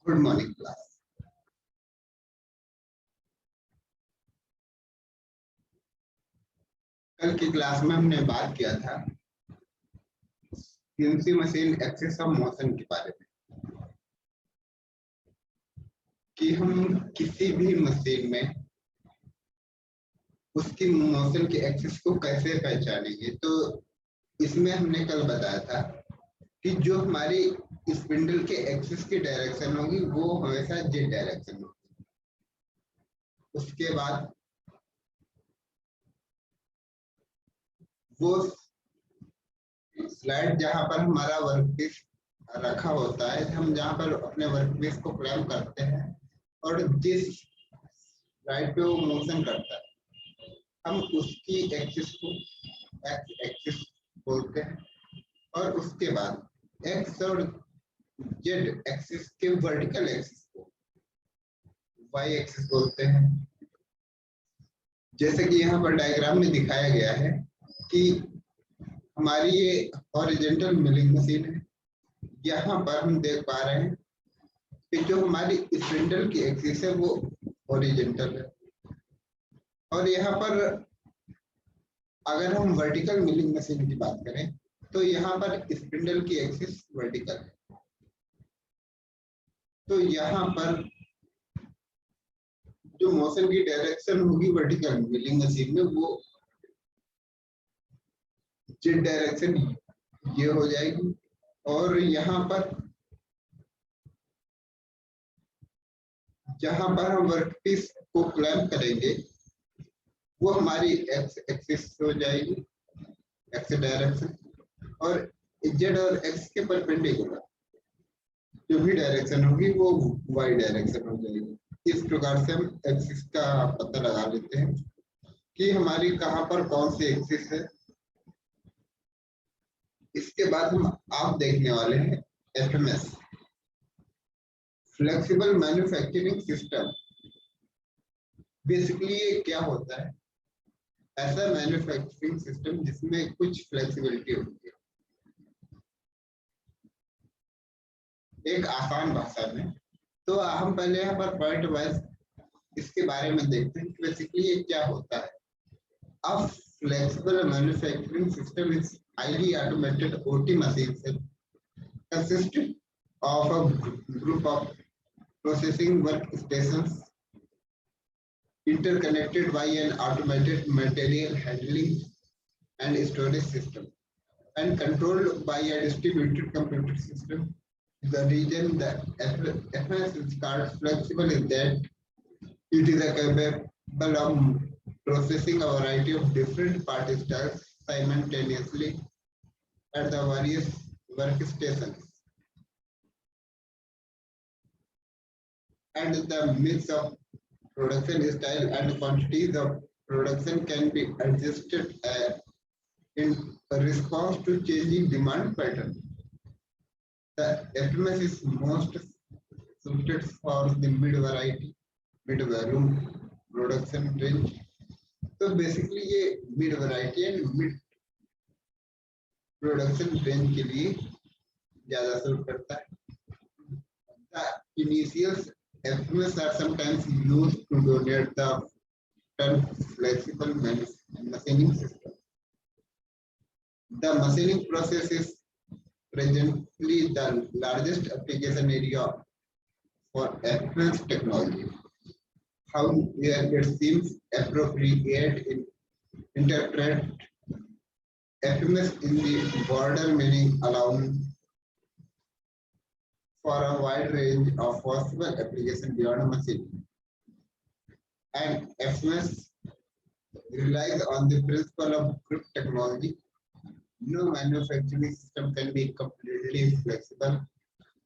Good morning class. कल की class में हमने बात किया था CNC machine axis of motion के बारे में कि हम किसी भी मशीन में उसकी मोशन के एक्सिस को कैसे पहचानेंगे। तो इसमें हमने कल बताया था कि जो हमारी स्पिंडल के एक्सिस की डायरेक्शन होगी वो हमेशा जेड डायरेक्शन होगी। उसके बाद वो स्लाइड जहां पर हमारा वर्कपीस रखा होता है, हम जहां पर अपने वर्कपीस को क्लैम्प करते हैं और जिस स्लाइड पे वो मोशन करता है हम उसकी एक्सिस को एक्स एक्सिस बोलते हैं और उसके बाद एक्स और जेड एक्सिस के वर्टिकल एक्सिस को वाई एक्सिस बोलते हैं। जैसे कि यहाँ पर डायग्राम में दिखाया गया है कि हमारी ये हॉरिजॉन्टल मिलिंग मशीन है। यहाँ पर हम देख पा रहे हैं कि जो हमारी स्पिंडल की एक्सिस है वो हॉरिजॉन्टल है और यहाँ पर अगर हम वर्टिकल मिलिंग मशीन की बात करें तो यहाँ पर स्पिंडल की एक्सिस वर्टिकल है। तो यहाँ पर जो मोशन की डायरेक्शन होगी वर्टिकल मिलिंग मशीन में वो जेड डायरेक्शन ये हो जाएगी और यहाँ पर जहां पर हम वर्कपीस को क्लैम्प करेंगे वो हमारी एक्स एक्सिस हो जाएगी, एक्स डायरेक्शन, और जेड और एक्स के परपेंडिकुलर जो भी डायरेक्शन होगी वो वाई डायरेक्शन हो जाएगी। इस प्रकार से हम एक्सिस का पता लगा लेते हैं कि हमारी कहां पर कौन सी एक्सिस है। इसके बाद हम आप देखने वाले हैं FMS, flexible manufacturing system. Basically ये क्या होता है? ऐसा मैन्युफैक्चरिंग सिस्टम जिसमें कुछ फ्लेक्सिबिलिटी होती है। एक आसान भाषा में तो हम पहले यहाँ पर पॉइंट वाइज इसके बारे में देखते हैं कि बेसिकली ये क्या होता है। अब flexible manufacturing system is highly automated OT machines consist of a group of processing workstations interconnected by an automated material handling and storage system and controlled by a distributed computer system. The reason the FMS is called flexible is that it is capable of processing a variety of different part styles simultaneously at the various workstations, and the mix of production style and quantities of production can be adjusted in response to changing demand pattern. The FMS is most suited for the mid volume production range. तो basically ये mid variety and mid production range के लिए ज्यादा suit करता है। The initials FMS are sometimes used to denote the term flexible machining system. The machining process is presently the largest application area for FMS technology. However, it seems appropriate to interpret FMS in the broader meaning, allowing for a wide range of possible applications beyond machining. And FMS relies on the principle of group technology. No manufacturing system can be completely flexible.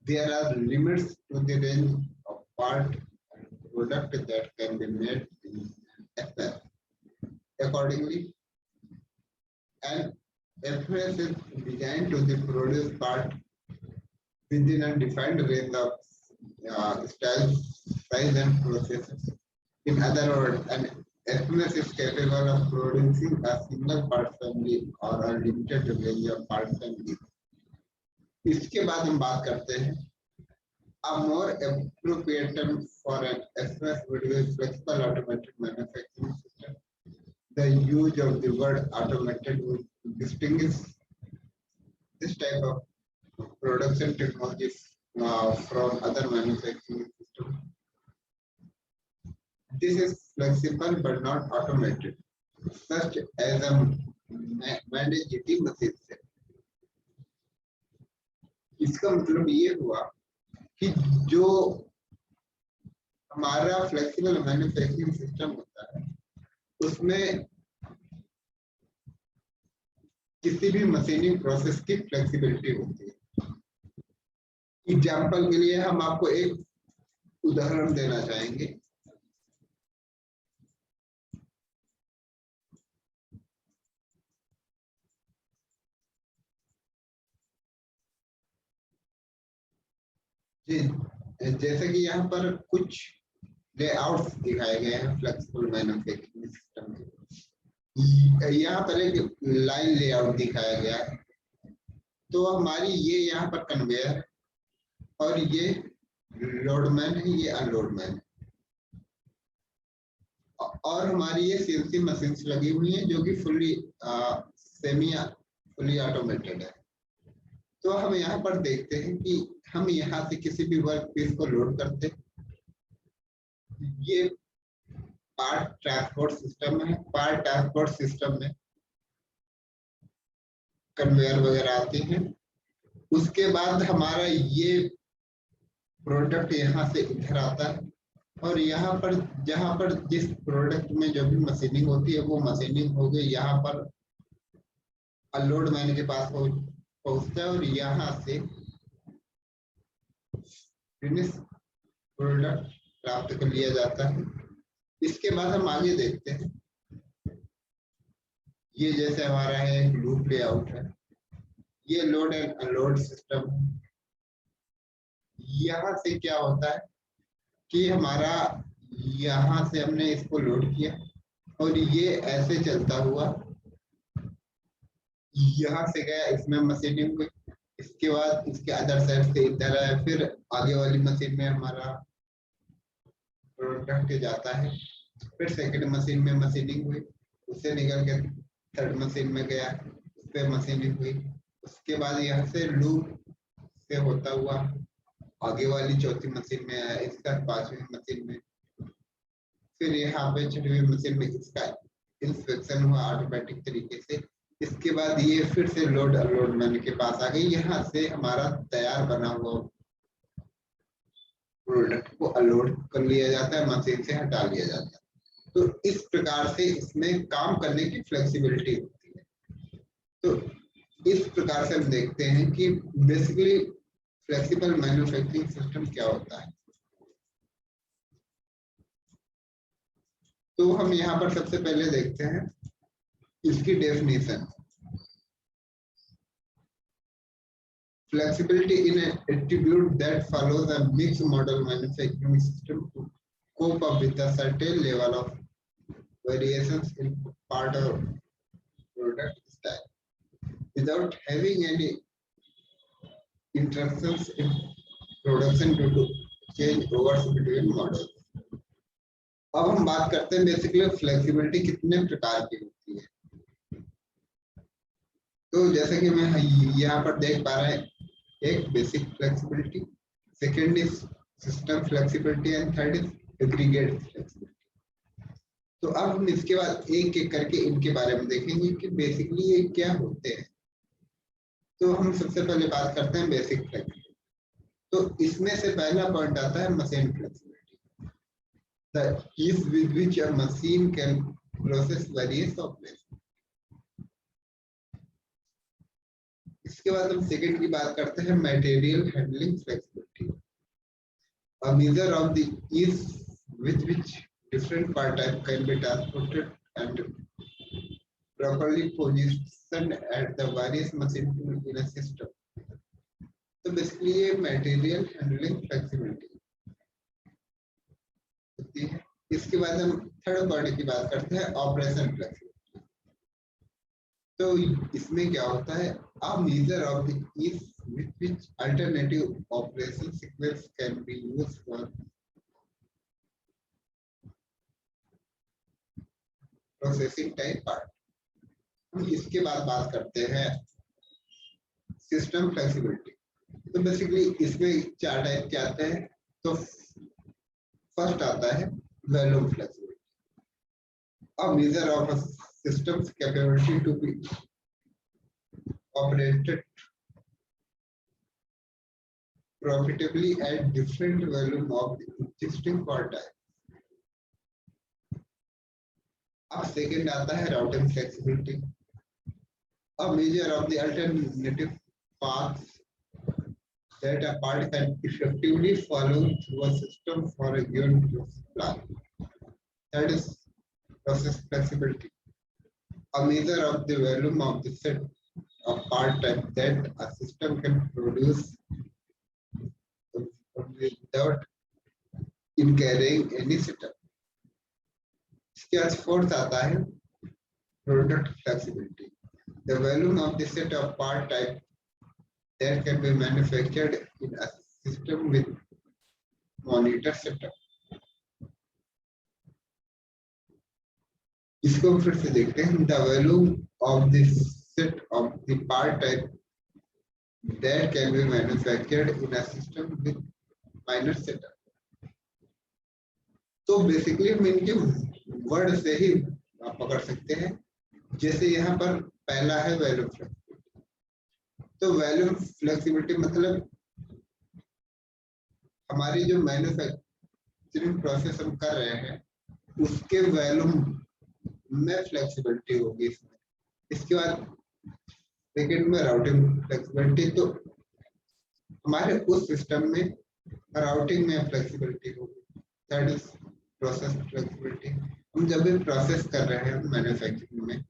There are limits to the range of part and product that can be made in FMS. Accordingly, an FMS is designed to produce part within a defined range of styles, size, and processes. In other words, an FMS is capable of producing a single part family or a limited range of part families. इसके बाद हम बात करते हैं A more appropriate term for an express would be flexible automated manufacturing system. The use of the word automated would distinguish this type of production technologies from other manufacturing systems. This is flexible but not automated, such as a managed machine से. इसका मतलब ये हुआ कि जो हमारा flexible manufacturing system होता है उसमें किसी भी मशीनिंग प्रोसेस की फ्लेक्सिबिलिटी होती है. एग्जाम्पल के लिए हम आपको एक उदाहरण देना चाहेंगे. जैसे कि यहाँ पर कुछ लेआउट्स दिखाए गए हैं फ्लेक्सिबल मैन्युफैक्चरिंग सिस्टम के. यहाँ पर एक लाइन लेआउट दिखाया गया है. तो हमारी ये यहाँ पर कन्वेयर और ये लोडमैन है, ये अनलोडमैन है और हमारी ये सीएनसी मशीन्स लगी हुई हैं जो कि फुली ऑटोमेटेड है. तो हम यहाँ पर देखते हैं कि हम यहाँ से किसी भी वर्क पीस को लोड करते हैं. ये पार्ट ट्रांसपोर्ट सिस्टम है. पार्ट ट्रांसपोर्ट सिस्टम में कन्वेयर वगैरह आते हैं. उसके बाद हमारा ये प्रोडक्ट यहाँ से इधर आता है और यहाँ पर जहाँ पर जिस प्रोडक्ट में जो भी मशीनिंग होती है वो मशीनिंग हो गई यहाँ पर अनलोड मैन के पास पहुंचता है और यहाँ से फिनिश प्रोडक्ट प्राप्त कर लिया जाता है. इसके बाद हम आगे देखते हैं. ये जैसे हमारा है लूप लेआउट है. ये लोड एंड अनलोड सिस्टम. यहाँ से क्या होता है कि हमारा यहाँ से हमने इसको लोड किया और ये ऐसे चलता हुआ यहाँ से गया, इसमें मशीनिंग हुई. इसके बाद इसके अदर साइड से इधर आया, फिर आगे वाली मशीन में हमारा प्रोडक्ट जाता है. फिर सेकंड मशीन में मशीनिंग हुई, उससे निकल के थर्ड मशीन में गया, उस पर मशीनिंग हुई. उसके बाद यहाँ से लूप से होता हुआ आगे वाली चौथी मशीन में आया, इसका पांचवी मशीन में, फिर यहाँ पे छठवीं मशीन में इसका इंस्पेक्शन हुआ ऑटोमेटिक तरीके से. इसके बाद ये फिर से लोड अनलोड मैन के पास आ गई. यहाँ से हमारा तैयार बना हुआ प्रोडक्ट को अनलोड कर लिया जाता है, मशीन से हटा लिया जाता है. तो इस प्रकार से इसमें काम करने की फ्लेक्सिबिलिटी होती है. तो इस प्रकार से हम देखते हैं कि बेसिकली फ्लेक्सिबल मैन्युफैक्चरिंग सिस्टम क्या होता है. तो हम यहाँ पर सबसे पहले देखते हैं इसकी definition. Flexibility in an attribute that follows a mixed model manufacturing system to cope up with a certain level of variations in part of product style without having any interruptions in production due to changeovers between models. अब हम बात करते हैं basically flexibility कितने प्रकार की होती है. तो जैसे कि मैं यहाँ पर देख पा रहे हैं, एक basic flexibility, second is system flexibility and third is aggregate flexibility. तो अब हम इसके बाद एक एक करके इनके बारे में देखेंगे कि बेसिकली ये क्या होते हैं. तो हम सबसे पहले बात करते हैं बेसिक फ्लेक्सिबिलिटी. तो इसमें से पहला पॉइंट आता है machine flexibility, the ease with which a machine can process various operations. इसके बाद हम सेकंड की बात करते हैं material handling flexibility. A measure of the ease with which different part type can be transported and properly positioned at the various machine tools in a system. तो basically ये material handling flexibility होती है. इसके बाद हम third point की बात करते हैं ऑपरेशन फ्लेक्सिबिलिटी. तो इसमें क्या होता है A measure of the ease with which alternative operation sequence can be used for processing type part. हम इसके बाद बात करते हैं सिस्टम फ्लेक्सिबिलिटी। तो बेसिकली इसमें चार टाइप के आते हैं। तो फर्स्ट आता है volume flexibility, a measure of a system's capability to be operated profitably at different volume of the existing part type. अब सेकेंड आता है routing flexibility, a measure of the alternative paths that a part can effectively follow through a system for a given plan. That is process flexibility, a measure of the volume of the set of part type that a system can produce without incurring any setup. इसके बाद fourth आता है product flexibility, the volume of the set of part type that can be manufactured in a system with monitor setup. इसको फिर से देखते हैं, the volume of the set of the part type that can be manufactured in a system with minor setup. तो basically हम इनके word से ही आप पकड़ सकते हैं। जैसे यहाँ पर पहला है वॉल्यूम फ्लेक्सिबिलिटी। तो वॉल्यूम फ्लेक्सिबिलिटी मतलब हमारी जो मैन्युफैक्चरिंग प्रोसेस हम कर रहे हैं उसके वॉल्यूम में फ्लेक्सिबिलिटी होगी इसमें। इसके बाद सेकेंड में राउटिंग फ्लेक्सिबिलिटी, तो हमारे उस सिस्टम में राउटिंग में फ्लेक्सिबिलिटी होगी। दैट इज प्रोसेस फ्लेक्सिबिलिटी, हम जब भी प्रोसेस कर रहे हैं मैन्युफैक्चरिंग में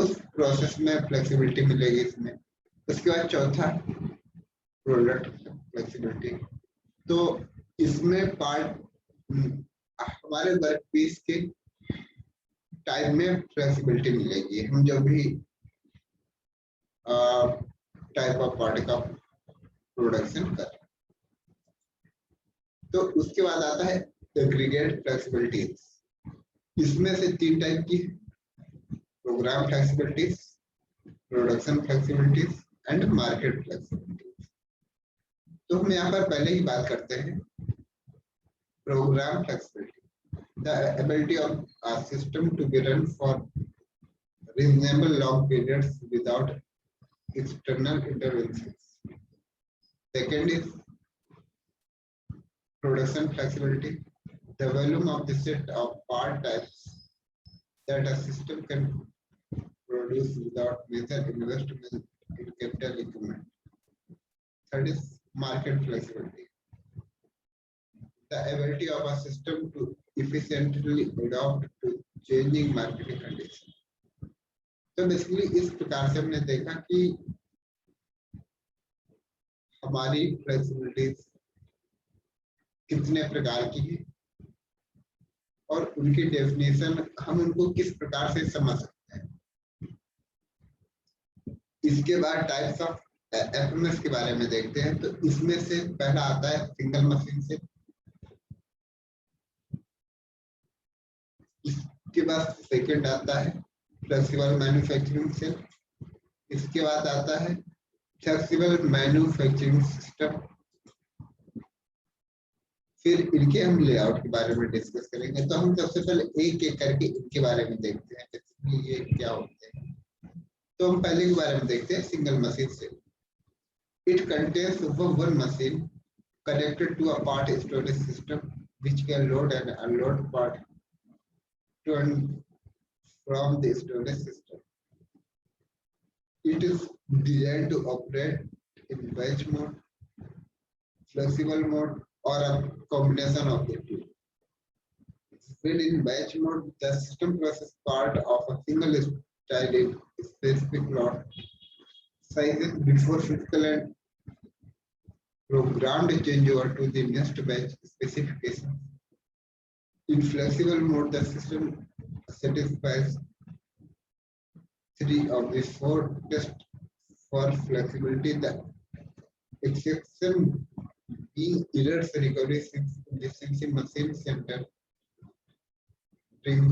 उस प्रोसेस में फ्लेक्सिबिलिटी मिलेगी इसमें। उसके बाद चौथा प्रोडक्ट फ्लेक्सिबिलिटी, तो इसमें पार्ट हमारे वर्क पीस के टाइप में फ्लेक्सिबिलिटी मिलेगी हम जब भी टाइप ऑफ पार्ट का प्रोडक्शन कर। तो उसके बाद आता है एग्रीगेट फ्लेक्सिबिलिटी, इसमें से तीन टाइप की, programme flexibilities, production flexibilities and market flexibilities. तो हम यहाँ पर पहले ही बात करते हैं programme flexibility, the ability of a system to be run for reasonable long periods without external interventions. Second is production flexibility, the volume of the set of part types that a system can produce without major investment in capital equipment. Third is market flexibility, the ability of a system to efficiently adapt to changing market conditions. तो basically इस प्रकार से हमने देखा कि हमारी flexibilities कितने प्रकार की है और उनकी डेफिनेशन हम उनको किस प्रकार से समझ सकते हैं। इसके बाद टाइप्स ऑफ एफएमएस के बारे में देखते हैं। तो इसमें से पहला आता है सिंगल मशीन से, इसके बाद सेकंड आता है फ्लेक्सिबल मैन्युफैक्चरिंग से, इसके बाद आता है फ्लेक्सिबल मैन्युफैक्चरिंग सिस्टम। फिर इनके हम लेआउट के बारे में डिस्कस करेंगे। तो हम सबसे पहले एक एक करके इनके बारे में देखते हैं कि ये क्या होते हैं। तो हम पहले के बारे में देखते हैं सिंगल मशीन से। It contains one machine connected to a part storage system which can load and unload part to and from the storage system. It is designed to operate in batch mode, flexible mode, or a combination of the two. When in batch mode, the system processes part of a single style in specific lot sizes before physical and programmed changeover to the next batch specification. In flexible mode, the system satisfies 3 of the 4 test for flexibility, the exception being errors recovery efficiency machine center bring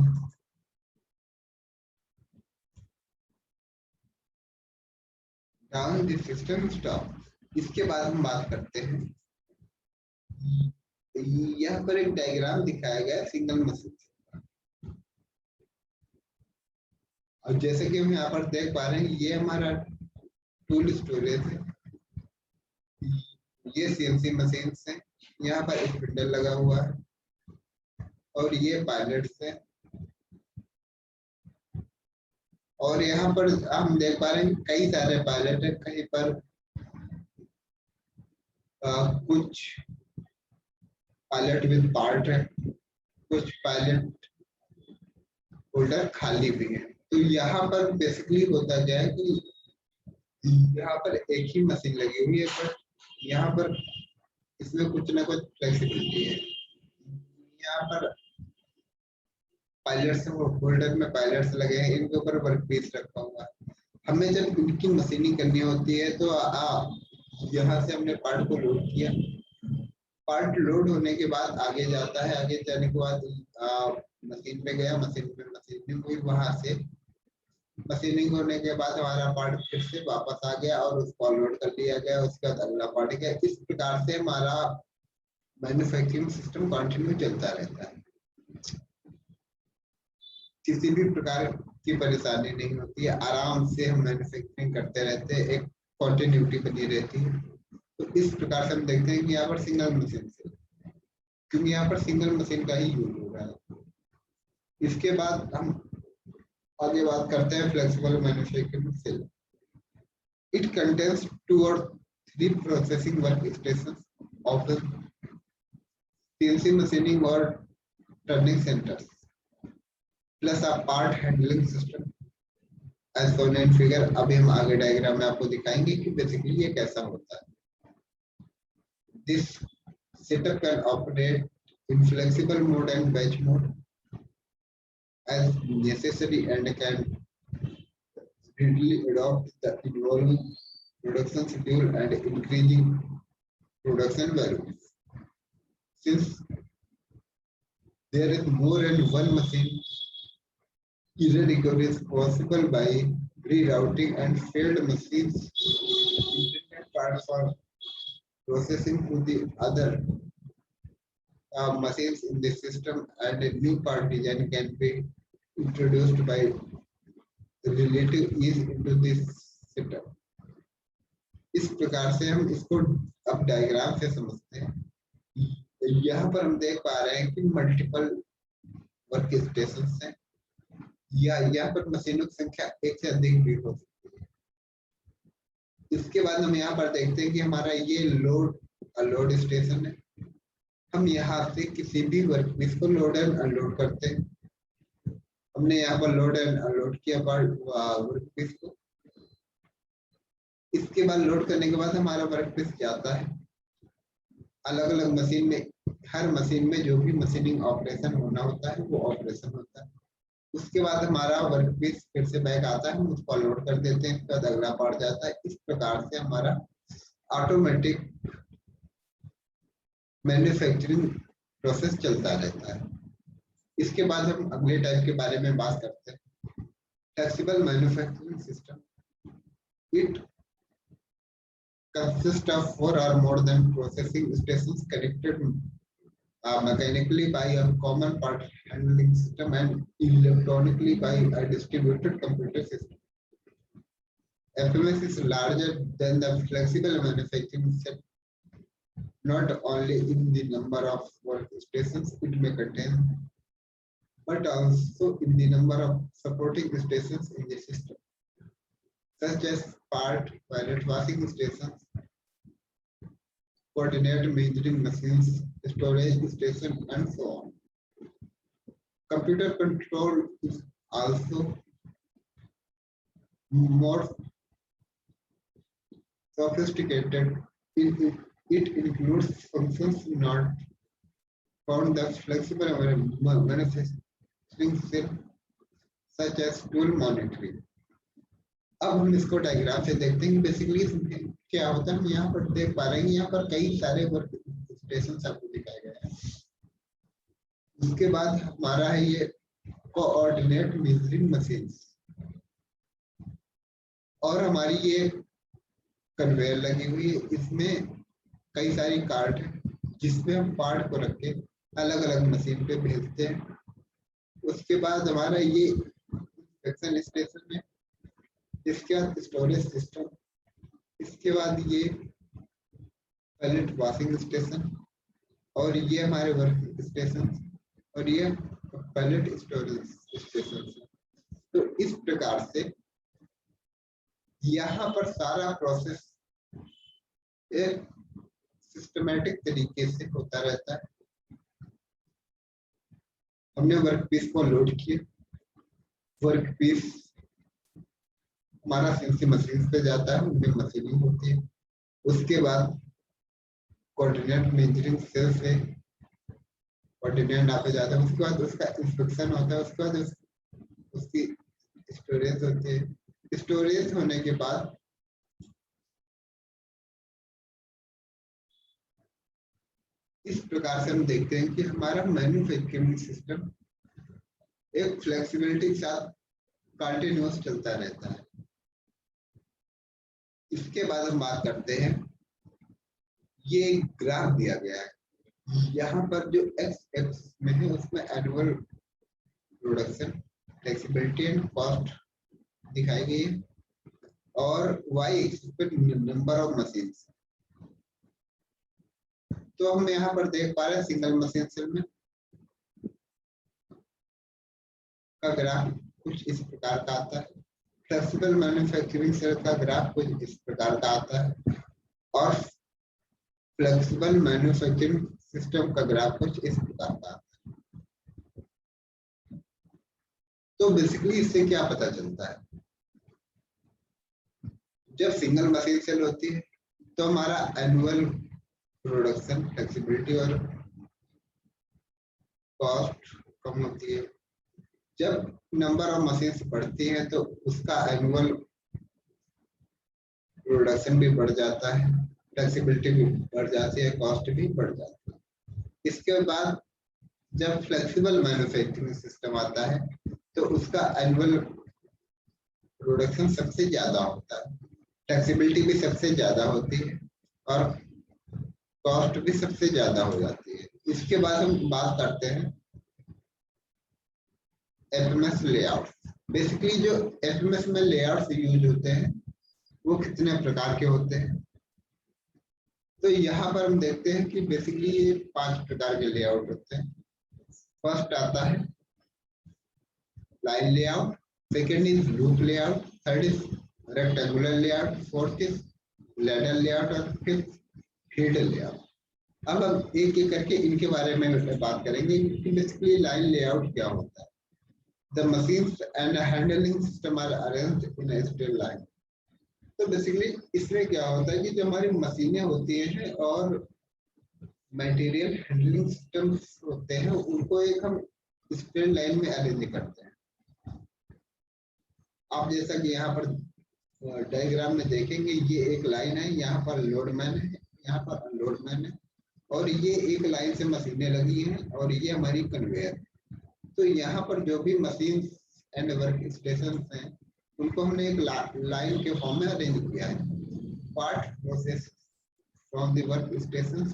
down the system stop. इसके बाद हम बात करते हैं, यहाँ पर एक diagram दिखाया गया है सिंगल मशीन। और जैसे कि हम यहाँ पर देख पा रहे हैं, ये हमारा टूल स्टोरेज है, ये सीएनसी मशीन है, यहाँ पर एक स्पिंडल लगा हुआ है और ये पायलट्स है। और यहाँ पर हम देख पा रहे हैं कई सारे पायलट है, कहीं पर कुछ पायलट विद पार्ट है, कुछ पायलट होल्डर खाली भी है। तो यहाँ पर बेसिकली होता क्या है कि यहाँ पर एक ही मशीन लगी हुई है, पर यहाँ पर इसमें कुछ ना कुछ फ्लेक्सिबिलिटी है। यहाँ पर पायलट्स होल्डर में पायलट्स लगे हैं, इनके ऊपर वर्क पीस रखा हुआ है। हमें जब इनकी मशीनिंग करनी होती है तो यहाँ से हमने पार्ट को लोड किया, पार्ट लोड होने के बाद आगे जाता है, आगे जाने के बाद मशीन पे गया, मशीन पे मशीनिंग हुई, वहां से मशीनिंग होने के बाद हमारा पार्ट फिर से वापस आ गया और उसको लोड कर लिया गया, उसके बाद अगला पार्ट गया। इस प्रकार से हमारा मैन्युफैक्चरिंग सिस्टम कंटिन्यू चलता रहता है, किसी भी प्रकार की परेशानी नहीं होती है, आराम से हम मैन्युफैक्चरिंग करते रहते हैं, एक कंटिन्यूटी बनी रहती है। तो इस प्रकार से हम देखते हैं कि यहाँ पर सिंगल मशीन से, क्योंकि यहाँ पर सिंगल मशीन का ही यूज हो रहा है। इसके बाद हम आगे बात करते हैं flexible manufacturing cell. It contains 2 or 3 processing work station of CNC machining और turning centres plus a part handling system as shown in figure. अभी हम आगे डायग्राम में आपको दिखाएंगे कि बेसिकली ये कैसा होता है। This setup can operate in flexible mode and batch mode as necessary and can readily adopt the evolving production schedule and increasing production values. Since there is more than one machine, error recovery is possible by rerouting and failed machines intended parts for processing to the other machines in the system, and a new part design can be introduced by relative ease into this setup. इस प्रकार से हम इसको अब diagram से समझते हैं। यहाँ पर हम देख पा रहे हैं कि मल्टीपल वर्क स्टेशन हैं, या यहाँ पर मशीनों की संख्या एक से अधिक भी हो सकती है। इसके बाद हम यहाँ पर देखते हैं कि हमारा ये लोड अनलोड स्टेशन है। हम यहाँ से किसी भी वर्क पीस को लोड एंड अनलोड करते हैं। हमने यहाँ पर लोड एंड अनलोड किया वर्क पीस को। इसके बाद लोड करने के बाद हमारा वर्क पीस जाता है अलग अलग मशीन में। हर मशीन में जो भी मशीनिंग ऑपरेशन होना होता है वो ऑपरेशन होता है। उसके बाद हमारा वर्क पीस फिर से बैक आता है, हम उसको लोड कर देते हैं, इसके बाद अगला पार्ट जाता है। इस प्रकार से हमारा ऑटोमेटिक मैन्युफैक्चरिंग प्रोसेस चलता रहता है। इसके बाद हम अगले टाइप के बारे में बात करते हैं, flexible manufacturing system. It consists of 4 or more than processing stations connected mechanically by a common part handling system and electronically by a distributed computer system. FMS is larger than the flexible manufacturing set, not only in the number of workstations it may contain, but also in the number of supporting stations in the system, such as part, pilot washing stations, coordinate measuring machines, storage station, and so on. Computer control is also more sophisticated. It includes functions not found the flexible manufacturing cell, such as tool monitoring. अब हम इसको diagram से देखते हैं कि basically क्या होता है। हम यहाँ पर देख पा रहे हैं, यहाँ पर कई सारे वर्क स्टेशन आपको दिखाए गए हैं। उसके बाद हमारा है ये कोऑर्डिनेट मेजरिंग मशीन, और हमारी ये कन्वेयर लगी हुई है। इसमें कई सारी कार्ट है जिसमें हम पार्ट को रख के अलग अलग मशीन पे भेजते हैं। उसके बाद हमारा ये इंस्पेक्शन स्टेशन है, इसके बाद स्टोरेज सिस्टम, इसके बाद ये पैलेट वॉशिंग स्टेशन, और ये हमारे वर्क स्टेशन, और ये पैलेट स्टोरेज स्टेशन। तो इस प्रकार से यहाँ पर सारा प्रोसेस एक सिस्टमैटिक तरीके से होता रहता है। हमने वर्क पीस को लोड किया, वर्क पीस हमारा सीएनसी मशीन पे जाता है, उनमें मशीनिंग होती है। उसके बाद कोऑर्डिनेट मेजरिंग सेल से कोऑर्डिनेट नापे जाता है, उसके बाद उसका इंस्पेक्शन होता है, उसके बाद उसकी स्टोरेज होती है। स्टोरेज होने के बाद इस प्रकार से हम देखते हैं कि हमारा मैन्युफैक्चरिंग सिस्टम एक फ्लेक्सिबिलिटी के साथ कंटिन्यूअस चलता रहता है। इसके बाद हम बात करते हैं, ये ग्राफ दिया गया है, यहाँ पर जो एक्स एक्स में है उसमें annual production, flexibility and cost दिखाई गई है, और वाई एक्सिस पर नंबर ऑफ मशीन। तो हम यहाँ पर देख पा रहे हैं सिंगल मशीन सेल में का ग्राफ कुछ इस प्रकार का आता है, फ्लेक्सिबल मैन्युफैक्चरिंग सेल का ग्राफ कुछ इस प्रकार का आता है, और फ्लेक्सिबल मैन्युफैक्चरिंग सिस्टम का ग्राफ कुछ इस प्रकार का आता है। तो बेसिकली इससे क्या पता चलता है, जब सिंगल मशीन सेल होती है तो हमारा एनुअल प्रोडक्शन, फ्लेक्सिबिलिटी और कॉस्ट कम होती है। जब नंबर ऑफ मशीन बढ़ती है तो उसका एनुअल प्रोडक्शन भी बढ़ जाता है, फ्लेक्सिबिलिटी भी बढ़ जाती है, कॉस्ट भी बढ़ जाती है। इसके बाद जब फ्लेक्सिबल मैन्युफैक्चरिंग सिस्टम आता है तो उसका एनुअल प्रोडक्शन सबसे ज्यादा होता है, फ्लेक्सिबिलिटी भी सबसे ज्यादा होती है, और कॉस्ट भी सबसे ज्यादा हो जाती है। इसके बाद हम बात करते हैं एफएमएस लेआउट। बेसिकली जो एफएमएस में लेआउट्स यूज होते हैं वो कितने प्रकार के होते हैं। तो यहाँ पर हम देखते हैं कि बेसिकली ये 5 प्रकार के लेआउट होते हैं। फर्स्ट आता है line layout, second is loop layout, third is rectangular layout, fourth is ladder layout, और फिफ्थ फील्ड लेआउट। अब हम एक एक करके इनके बारे में बात करेंगे कि बेसिकली लाइन लेआउट क्या होता है। The machines and handling system are arranged in a straight line. तो बेसिकली इसमें क्या होता है कि जो हमारी मशीनें होती हैं और मटेरियल हैंडलिंग सिस्टम्स होते हैं उनको एक हम स्ट्रेट लाइन में अरेंज करते हैं। आप जैसा कि यहाँ पर डायग्राम में देखेंगे, ये एक लाइन है, यहाँ पर लोडमैन है, यहाँ पर अनलोडमैन है, और ये एक लाइन से मशीनें लगी हैं, और ये हमारी कन्वेयर। तो यहाँ पर जो भी मशीन एंड वर्क स्टेशन हैं उनको हमने एक लाइन के फॉर्म में अरेंज किया है। Part process from the work station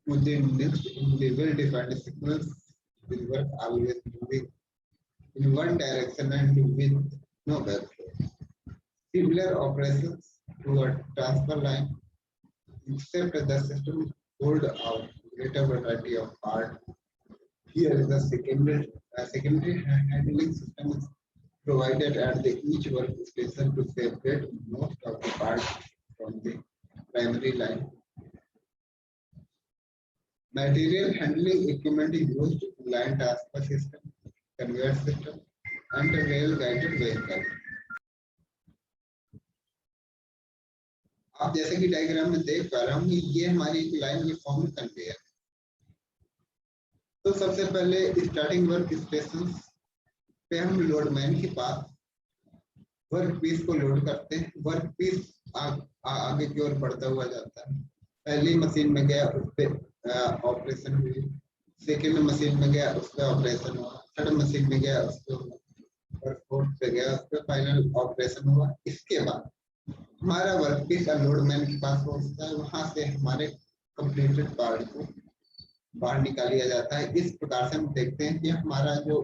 to the next in level defined sequence with work always moving in one direction and with no backflow. Similar operations to a transfer line, except the system hold out greater variety of parts. Here is the secondary handling system is provided at the each workstation to separate most of the parts from the primary line. Material handling equipment is used in line transfer system, conveyor system, and a rail guided vehicle. आप जैसे कि diagram में देख पा रहे होंगे, ये हमारी एक लाइन की फॉर्म में कन्वेयर। तो सबसे पहले स्टार्टिंग वर्क स्टेशन पे हम लोडमैन के पास वर्क पीस को लोड करते हैं, वर्क पीस आगे की ओर बढ़ता हुआ जाता है। पहली मशीन में गया, उस पर ऑपरेशन हुई, सेकेंड मशीन में गया, उस पर ऑपरेशन हुआ, थर्ड मशीन में गया, उस पर, और फोर्थ पे गया, उस पर फाइनल ऑपरेशन हुआ। इसके बाद हमारा वर्क पीस अनलोड मैन के पास पहुंचता है, वहां से हमारे कंप्लीटेड पार्ट को बाहर निकाल लिया जाता है। इस प्रकार से हम देखते हैं कि हमारा जो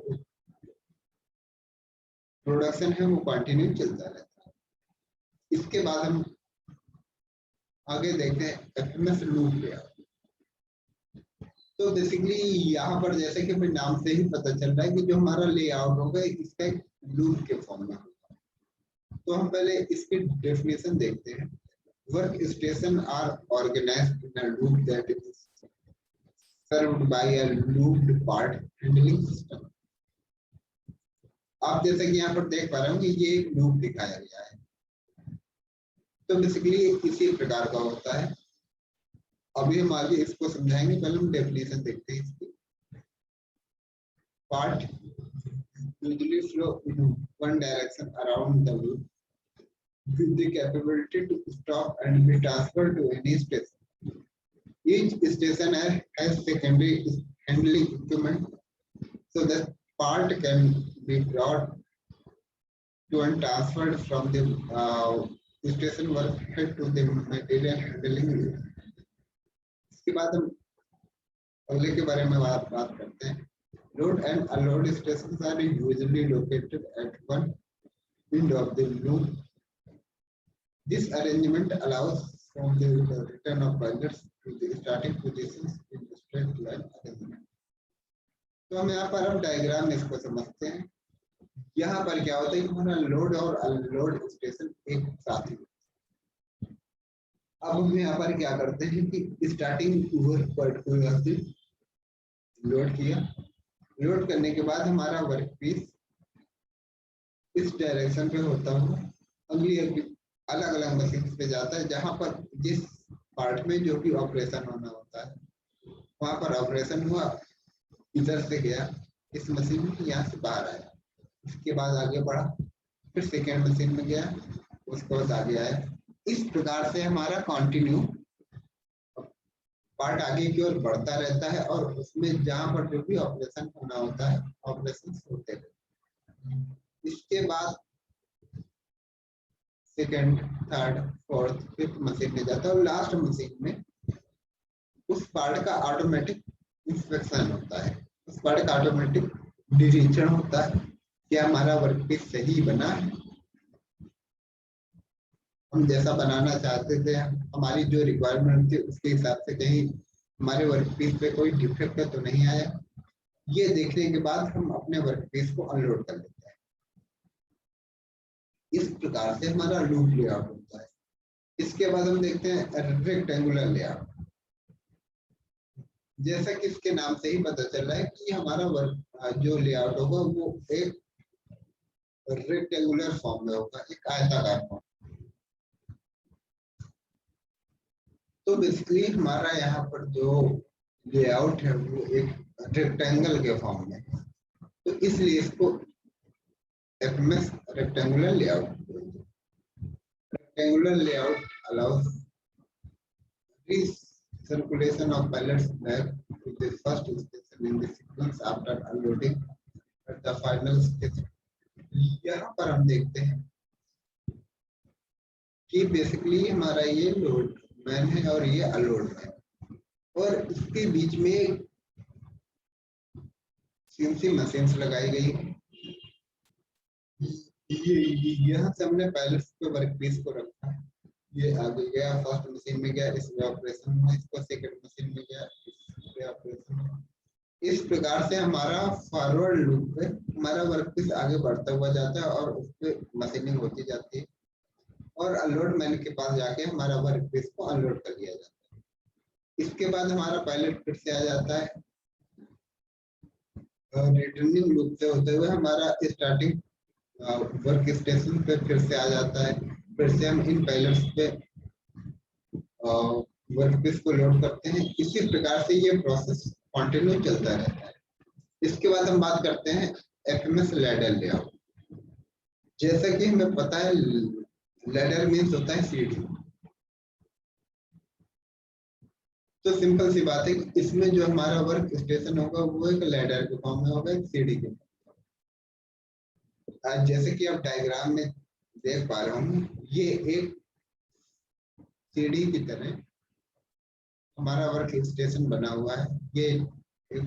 प्रोडक्शन है वो कंटिन्यू चलता रहता है। इसके बाद हम आगे देखते हैं एफएमएस लूप लेआउट। तो बेसिकली यहाँ पर जैसे कि अपने नाम से ही पता चल रहा है कि जो हमारा लेआउट होगा इसका एक लूप के फॉर्म में होगा। तो हम पहले इसकी डेफिनेशन देखते हैं। Work station are organised in a loop that is served by a looped part handling system. आप जैसे कि यहाँ पर देख पा रहे हो कि ये एक लूप दिखाया गया है। तो बेसिकली इसी प्रकार का होता है। अभी हम आगे इसको समझाएंगे, पहले हम डेफिनेशन देखते हैं इसकी। Part usually flow in one direction around the loop with the capability to stop and be transferred to any station. Each station has secondary handling equipment, so that part can be brought to and transferred from the station workhead to the material handling loop. इसके बाद हम अगले के बारे में बात करते हैं। Load and unload stations are usually located at one end of the loop. This arrangement allows for the return of pilots to the starting positions in the straight line arrangement. तो हम यहाँ पर अब डायग्राम में इसको समझते हैं। यहाँ पर क्या होता है कि हमारा लोड और अनलोड स्टेशन एक साथ ही। अब हम यहाँ पर क्या करते हैं कि स्टार्टिंग वर्क पार्ट को यहाँ से लोड किया। लोड करने के बाद हमारा वर्क पीस इस डायरेक्शन पे होता हुआ अगली अलग अलग मशीन पे जाता है, जहां पर जिस पार्ट में जो भी ऑपरेशन होना होता है वहां पर ऑपरेशन हुआ, इधर से गया इस मशीन में, यहाँ से बाहर आया, इसके बाद आगे बढ़ा, फिर सेकेंड मशीन में गया, उसके बाद आगे आया। इस प्रकार से हमारा कंटिन्यू पार्ट आगे की ओर बढ़ता रहता है और उसमें जहां पर जो भी ऑपरेशन होना होता है ऑपरेशन होते हैं। इसके बाद second, third, fourth, fifth machine में जाता है और लास्ट मशीन में उस पार्ट का ऑटोमेटिक इंस्पेक्शन होता है, उस पार्ट का ऑटोमेटिक निरीक्षण होता है कि हमारा वर्कपीस सही बना है, हम जैसा बनाना चाहते थे, हमारी जो रिक्वायरमेंट थी उसके हिसाब से कहीं हमारे वर्कपीस पे कोई डिफेक्ट तो नहीं आया। ये देखने के बाद हम अपने वर्कपीस को अनलोड कर लेते हैं। इस प्रकार से हमारा लूप लेआउट होता है। इसके बाद हम देखते हैं रेक्टेंगुलर लेआउट। जैसा कि इसके नाम से ही पता चल रहा है कि हमारा वर्क जो लेआउट होगा वो एक रेक्टेंगुलर फॉर्म में होगा, एक आयताकार फॉर्म। तो बेसिकली हमारा यहाँ पर जो लेआउट है वो एक रेक्टेंगल के फॉर्म में, तो इसलिए इसको FMS rectangular layout. Rectangular layout allow us circulation of pellets back to the first station in the sequence after unloading at the final stage. यहाँ पर हम देखते हैं कि बेसिकली हमारा ये लोड मैन है और ये अनलोड है, और इसके बीच में सीएनसी मशीन्स लगाई गई है। ये यहाँ से हमने पैलेट्स पे वर्कपीस को रखा है, ये आगे गया, फर्स्ट मशीन में गया, इसमें ऑपरेशन हुआ, इसको सेकंड मशीन में गया, इसमें ऑपरेशन हुआ। इस प्रकार से हमारा फॉरवर्ड लूप पे हमारा वर्कपीस आगे बढ़ता हुआ जाता है और उस पे मशीनिंग होती जाती है और अनलोड मैन के पास जाके हमारा वर्कपीस को अनलोड कर दिया जाता है। इसके बाद हमारा पायलट फिर से आ जाता है, रिटर्निंग लूप से होते हुए हमारा स्टार्टिंग वर्क स्टेशन पे फिर से आ जाता है। फिर से हम इन पायलट्स पे वर्कपीस को लोड करते हैं। इसी प्रकार से ये प्रोसेस कंटिन्यू चलता रहता है। इसके बाद हम बात करते हैं एफएमएस लैडर लेआउट। जैसा कि हमें पता है लैडर मीन्स होता है सीढ़ी। तो सिंपल सी बात है कि इसमें जो हमारा वर्क स्टेशन होगा वो एक लैडर के फॉर्म में होगा, एक सीढ़ी के। आज जैसे कि आप डायग्राम में देख पा रहे होंगे, ये एक सीढ़ी की तरह हमारा वर्क स्टेशन बना हुआ है। ये एक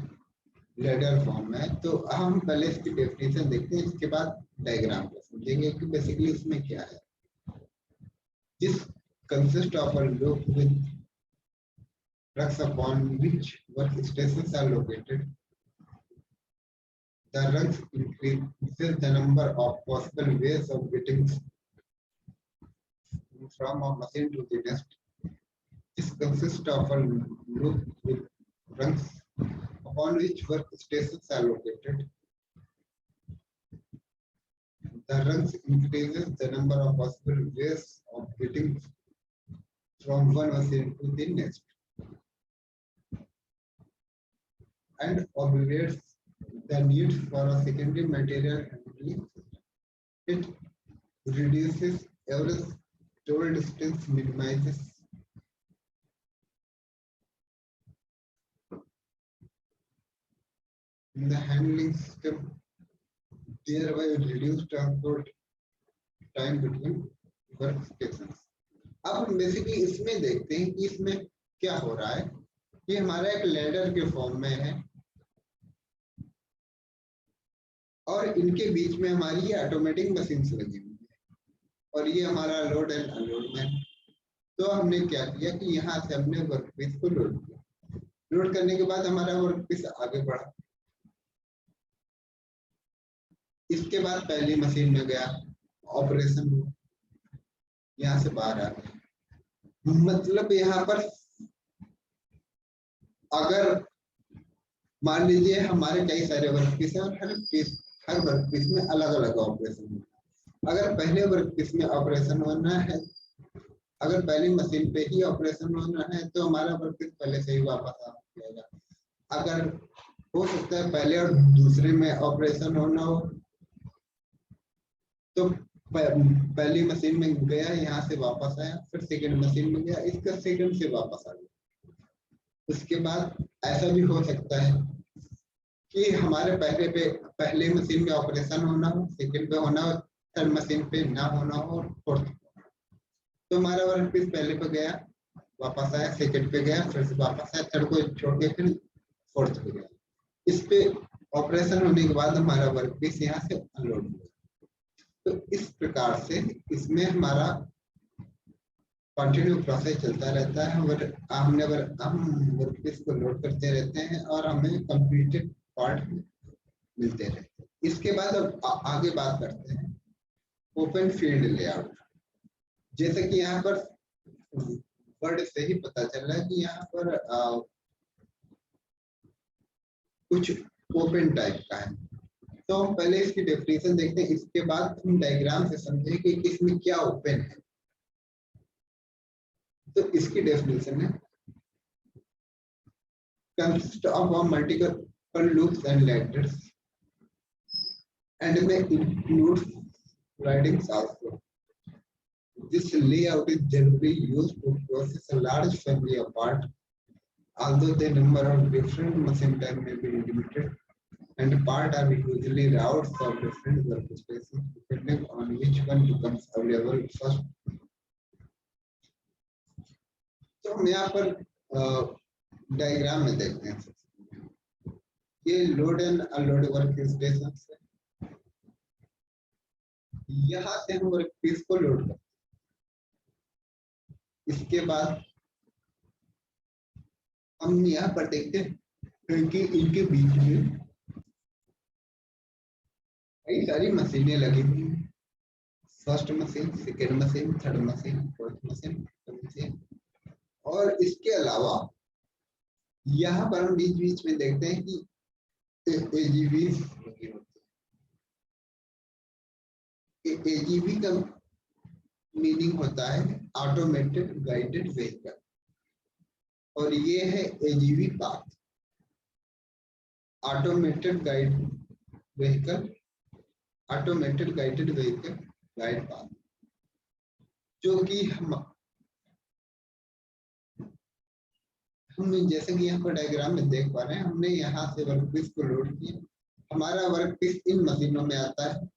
लैडर फॉर्म में है। तो हम पहले इसकी डेफिनेशन देखते हैं, इसके बाद डायग्राम को समझेंगे कि बेसिकली इसमें क्या है। This consist of a loop with trucks upon which workstations are located. The rungs increases the number of possible ways of getting from a machine to the next. This consists of a loop with rungs upon which workstations are located. The rungs increases the number of possible ways of getting from one machine to the next, and obviates the need for a secondary material handling system. It reduces average total distance, minimizes the handling system, thereby reduce transport time between workstations. अब हम basically इसमें देखते हैं कि इसमें क्या हो रहा है। ये हमारा एक लैडर के फॉर्म में है और इनके बीच में हमारी ऑटोमेटिक मशीन लगी हुई है और ये हमारा लोड एंड अनलोड में। तो हमने क्या किया कि यहाँ से हमने वर्कपीस को लोड किया। लोड करने के बाद हमारा वर्कपीस आगे बढ़ा। इसके बाद पहली मशीन में गया, ऑपरेशन हुआ, यहाँ से बाहर आ गया। मतलब यहाँ पर अगर मान लीजिए हमारे कई सारे वर्कपीस हैं और हर वर्कपीस में अलग अलग ऑपरेशन है। अगर पहले वर्कपीस में ऑपरेशन होना है, अगर पहली मशीन पे ही ऑपरेशन होना है तो हमारा वर्कपीस पहले से ही वापस आ जाएगा। अगर हो सकता है पहले और दूसरे में ऑपरेशन होना हो तो पहली मशीन में गया, यहाँ से वापस आया, फिर सेकंड मशीन में गया, इसका सेकंड से वापस आ गया। उसके बाद ऐसा भी हो सकता है कि हमारे पहले मशीन में ऑपरेशन होना हो, सेकंड पे होना हो, थर्ड मशीन पे ना होना हो और फोर्थ। तो हमारा वर्कपीस पहले पे गया, वापस आया, सेकंड पे गया, फिर से वापस आया, थर्ड को छोड़ के फिर फोर्थ पे गया। इस पे ऑपरेशन होने के बाद हमारा वर्कपीस यहाँ से अनलोड हो गया। तो इस प्रकार से इसमें हमारा कंटिन्यू प्रोसेस चलता रहता है। हम वर्कपीस को लोड करते रहते हैं और हमें कंप्लीटेड पार्ट मिलते रहते हैं। इसके बाद अब आगे बात करते हैं ओपन फील्ड लेआउट। जैसे कि यहाँ पर वर्ड से ही पता चल रहा है कि यहाँ पर कुछ ओपन टाइप का है। तो हम पहले इसकी डेफिनेशन देखते हैं, इसके बाद हम डायग्राम से समझें कि इसमें क्या ओपन है। तो इसकी डेफिनेशन है consist of multiple loops and letters and may include writings also. This layout is generally used to process a large family of parts, although the number of different machine types may be limited, and parts are usually routes of different workspaces depending on which one becomes available first. तो हम यहाँ पर diagram में देखते हैं, ये load and unload work station है। यहाँ से हम वर्कपीस को लोड करते हैं। इसके बाद हम यहाँ पर देखते हैं कि इनके बीच में कई सारी मशीनें लगी हुई हैं। First machine, second machine, third machine, fourth machine, fifth machine. और इसके अलावा यहाँ पर हम बीच बीच में देखते हैं कि एजीवी लगी होती है। एजीवी का मीनिंग होता है ऑटोमेटेड गाइडेड व्हीकल और ये है AGV path. Automated guided vehicle guide path, जो कि हम जैसे कि यहाँ पर डायग्राम में देख पा रहे हैं, हमने यहाँ से वर्कपीस को लोड किया। हमारा वर्कपीस इन मशीनों में आता है।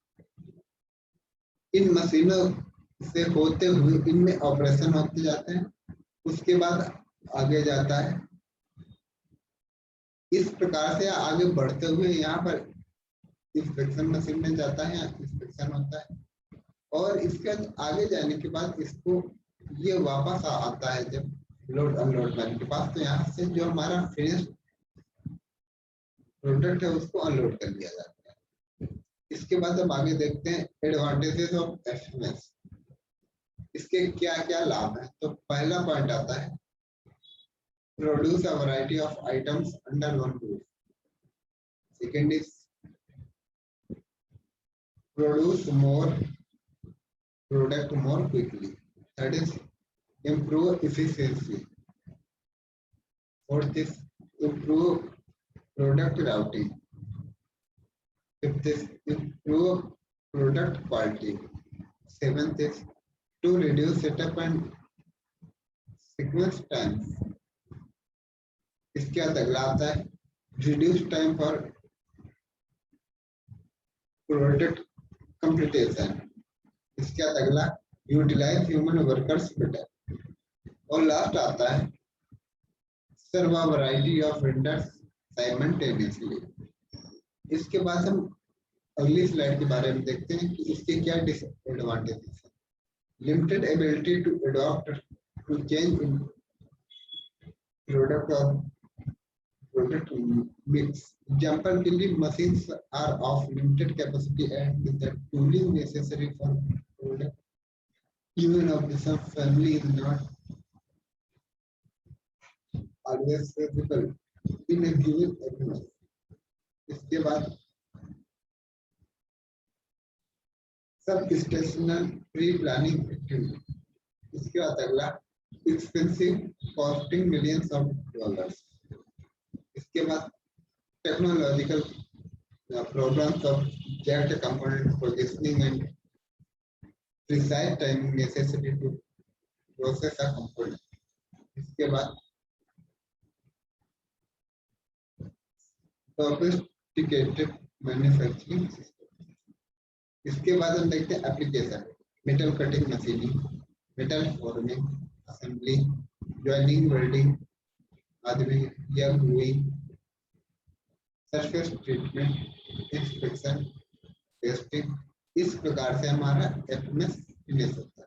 इन मशीनों से होते हुए इनमें ऑपरेशन होते जाते हैं। उसके बाद आगे जाता है। इस प्रकार से आगे बढ़ते हुए यहाँ पर इंस्पेक्शन मशीन में जाता है, इंस्पेक्शन होता है, और इसके आगे जाने के बाद इसको ये वापस आता है जब लोड अनलोड मैन के पास। तो यहाँ से जो हमारा फिनिश प्रोडक्ट है उसको अनलोड कर लिया जाता है। इसके बाद हम आगे देखते हैं एडवांटेजेस ऑफ एफएमएस। इसके क्या क्या लाभ है। तो पहला पॉइंट आता है produce a variety of items under one roof. Second is produce more product more quickly. Third is improve efficiency. Fourth is improve product routing. Fifth is improve product quality. Seventh is to reduce setup and sequence times. इसके बाद अगला आता है reduce time for product completion. इसके बाद अगला utilize human workers better. और last आता है serve a variety of vendors simultaneously. इसके बाद हम अगली स्लाइड के बारे में देखते हैं कि इसके क्या डिसएडवांटेजेस हैं। Limited ability to adopt to change in product और प्रोडक्ट मिक्स। एग्जांपल के लिए machines are of limited capacity and the tooling necessary for product even of the sub family is not always feasible in a given area. इसके बाद सब स्टेशनल pre planning activity. इसके बाद अगला expensive costing millions of dollars. इसके बाद technological problems of exact component positioning and precise timing necessary to process a component. इसके बाद sophisticated manufacturing system. इसके बाद हम देखते हैं application metal cutting machining, metal forming, assembly, joining, welding आदि या gluing, surface treatment, inspection, testing. इस प्रकार से हमारा एफएमएस फिनिश होता है।